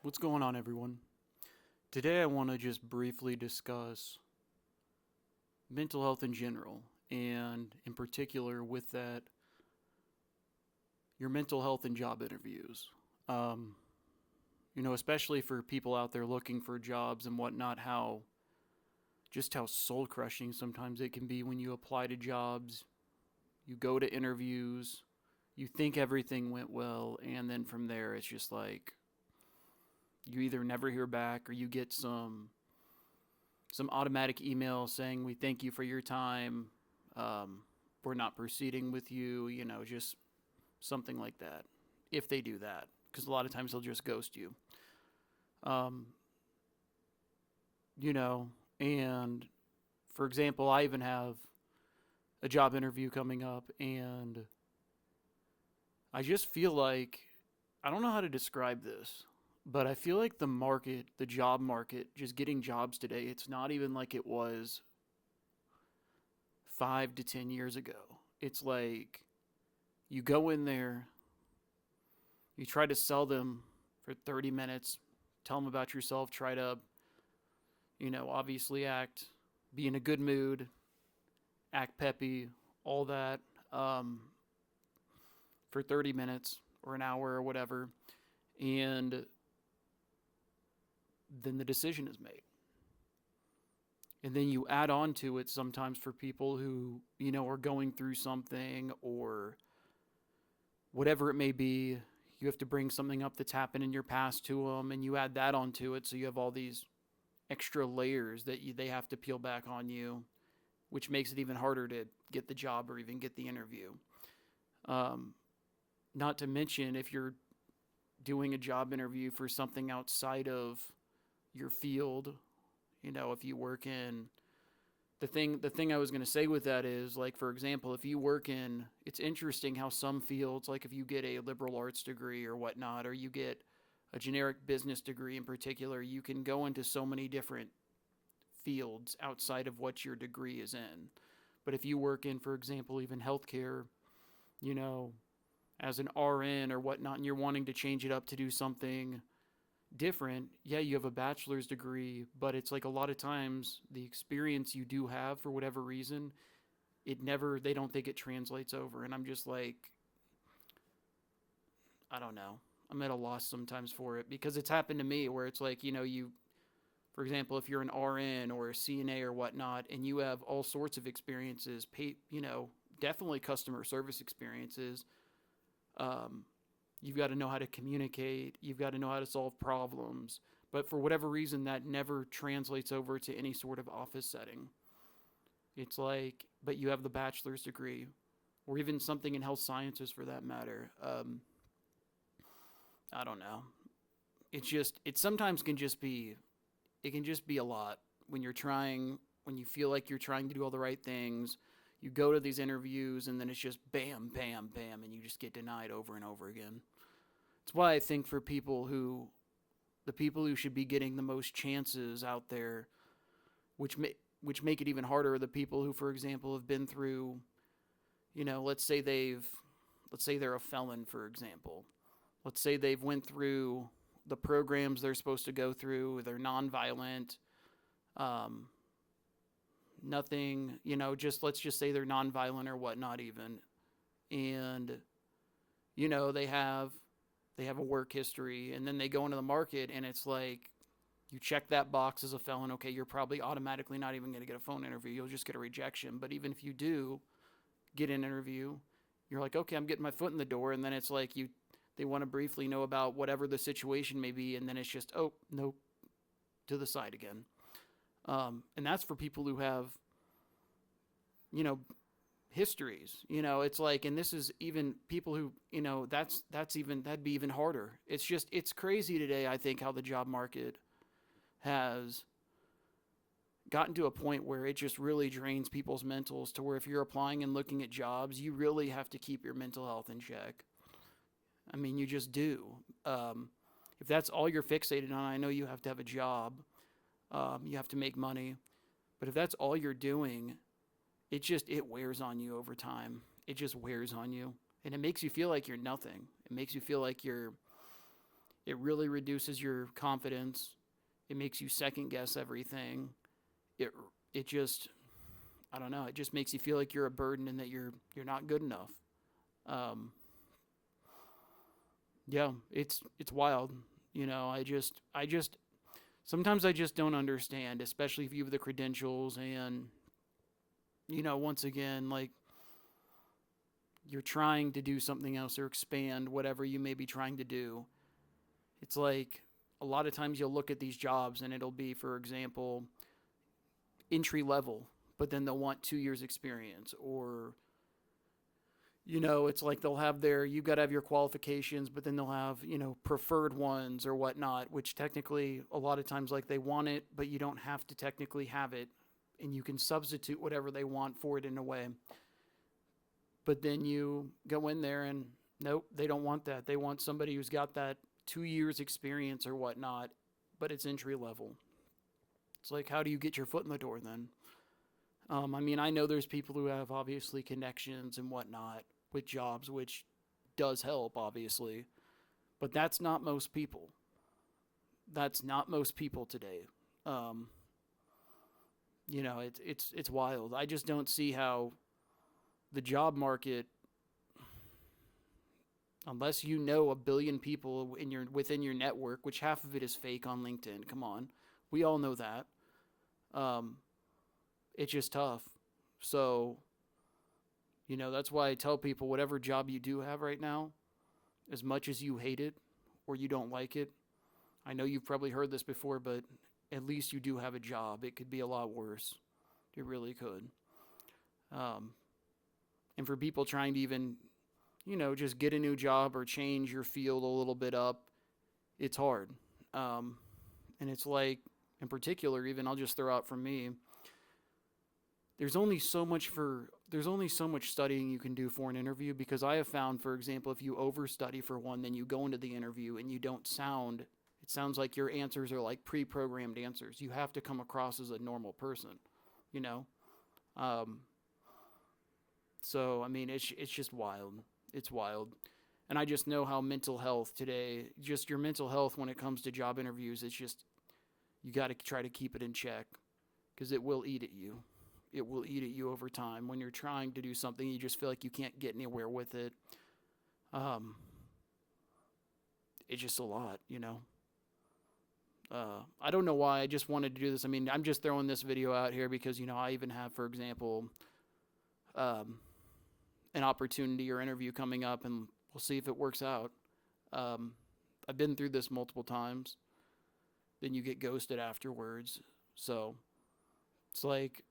What's going on, everyone? Today, I want to just briefly discuss mental health in general, and in particular, with that, your mental health in job interviews. Um, especially for people out there looking for jobs and whatnot, how soul crushing sometimes it can be when you apply to jobs, you go to interviews, you think everything went well, and then from there, it's just like you either never hear back or you get some automatic email saying we thank you for your time. Um, we're not proceeding with you. Just something like that. If they do that, because a lot of times they'll just ghost you. Um, you know, and for example, I even have a job interview coming up, and I just feel like I don't know how to describe this, but I feel like the job market, just getting jobs today, it's not even like it was 5 to 10 years ago. It's like you go in there, you try to sell them for 30 minutes, tell them about yourself, try to, obviously be in a good mood, act peppy, all that, um, for 30 minutes or an hour or whatever. And then the decision is made. And then you add on to it sometimes for people who, are going through something or whatever it may be. You have to bring something up that's happened in your past to them, and you add that onto it. So you have all these extra layers that they have to peel back on you, which makes it even harder to get the job or even get the interview. Um, Not to mention, if you're doing a job interview for something outside of your field, if you work in the thing I was going to say with that is, like, for example, if you work in, it's interesting how some fields, like if you get a liberal arts degree or whatnot, or you get a generic business degree in particular, you can go into so many different fields outside of what your degree is in. But if you work in, for example, even healthcare, you know, as an RN or whatnot, and you're wanting to change it up to do something different, yeah, you have a bachelor's degree, but it's like a lot of times the experience you do have for whatever reason, they don't think it translates over. And I'm just like, I don't know. I'm at a loss sometimes for it because it's happened to me where it's like, for example, if you're an RN or a CNA or whatnot, and you have all sorts of experiences, definitely customer service experiences. Um, you've got to know how to communicate. You've got to know how to solve problems. But for whatever reason, that never translates over to any sort of office setting. It's like, but you have the bachelor's degree, or even something in health sciences for that matter. I don't know. It sometimes it can just be a lot when you feel like you're trying to do all the right things. You go to these interviews, and then it's just bam, bam, bam, and you just get denied over and over again. It's why I think the people who should be getting the most chances out there, which which make it even harder, are the people who, for example, have been through, let's say they're a felon, for example. Let's say they've went through the programs they're supposed to go through. They're nonviolent. Um, Nothing, just let's just say they're nonviolent or whatnot even, and they have a work history, and then they go into the market, and it's like you check that box as a felon. Okay, you're probably automatically not even going to get a phone interview. You'll just get a rejection. But even if you do get an interview, you're like, okay, I'm getting my foot in the door, and then it's like they want to briefly know about whatever the situation may be, and then it's just, oh nope, to the side again. And that's for people who have, you know histories. It's like, and this is even people who, that'd be even harder. It's crazy today, I think, how the job market has gotten to a point where it just really drains people's mentals, to where if you're applying and looking at jobs, you really have to keep your mental health in check. I mean, you just do. If that's all you're fixated on, I know you have to have a job, you have to make money, but if that's all you're doing, it wears on you over time. It just wears on you, and it makes you feel like you're nothing. It makes you feel like It really reduces your confidence. It makes you second guess everything. It it just, I don't know, it just makes you feel like you're a burden and that you're not good enough. Um, yeah, it's wild. I just sometimes I just don't understand, especially if you have the credentials and once again, like, you're trying to do something else or expand whatever you may be trying to do. It's like a lot of times you'll look at these jobs and it'll be, for example, entry level, but then they'll want 2 years experience, or it's like they'll have you got to have your qualifications, but then they'll have, preferred ones or whatnot, which technically a lot of times, like, they want it, but you don't have to technically have it, and you can substitute whatever they want for it in a way. But then you go in there and nope, they don't want that. They want somebody who's got that 2 years experience or whatnot, but it's entry level. It's like, how do you get your foot in the door then? I mean, I know there's people who have obviously connections and whatnot with jobs, which does help, obviously, but that's not most people. That's not most people today. Um, it's wild. I just don't see how the job market, unless you know a billion people within your network, which half of it is fake on LinkedIn. Come on, we all know that. Um, it's just tough. So, that's why I tell people, whatever job you do have right now, as much as you hate it or you don't like it, I know you've probably heard this before, but at least you do have a job. It could be a lot worse. It really could. Um, and for people trying to even, just get a new job or change your field a little bit up, it's hard. Um, and it's like, in particular, even I'll just throw out from me, there's only so much studying you can do for an interview, because I have found, for example, if you overstudy for one, then you go into the interview and it sounds like your answers are like pre-programmed answers. You have to come across as a normal person, you know? Um, so, I mean, it's just wild. It's wild. And I just know how mental health today, just your mental health when it comes to job interviews, it's just, you got to try to keep it in check, because it will eat at you. It will eat at you over time when you're trying to do something. You just feel like you can't get anywhere with it. Um, it's just a lot. I don't know why. I just wanted to do this. I mean, I'm just throwing this video out here because, I even have, for example, um, an opportunity or interview coming up, and we'll see if it works out. Um, I've been through this multiple times. Then you get ghosted afterwards. So it's like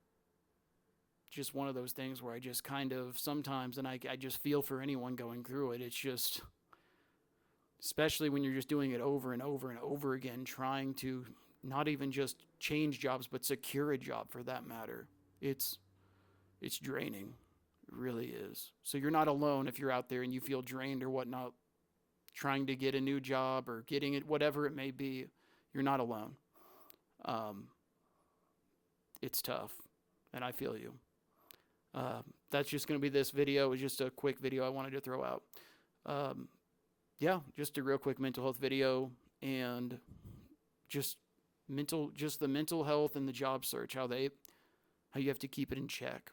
just one of those things where I just kind of sometimes, and I just feel for anyone going through it. It's just, especially when you're just doing it over and over and over again, trying to not even just change jobs, but secure a job for that matter. It's draining. It really is. So you're not alone if you're out there and you feel drained or whatnot, trying to get a new job or getting it, whatever it may be. You're not alone. Um, it's tough, and I feel you. That's just going to be this video. It was just a quick video I wanted to throw out. Um, yeah, just a real quick mental health video, and just the mental health and the job search, how you have to keep it in check.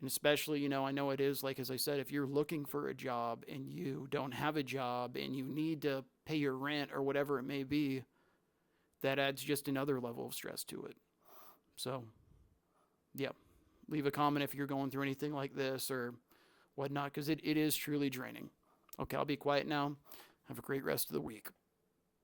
And especially, I know it is, like, as I said, if you're looking for a job and you don't have a job and you need to pay your rent or whatever it may be, that adds just another level of stress to it. So, yeah, leave a comment if you're going through anything like this or whatnot, because it is truly draining. Okay, I'll be quiet now. Have a great rest of the week.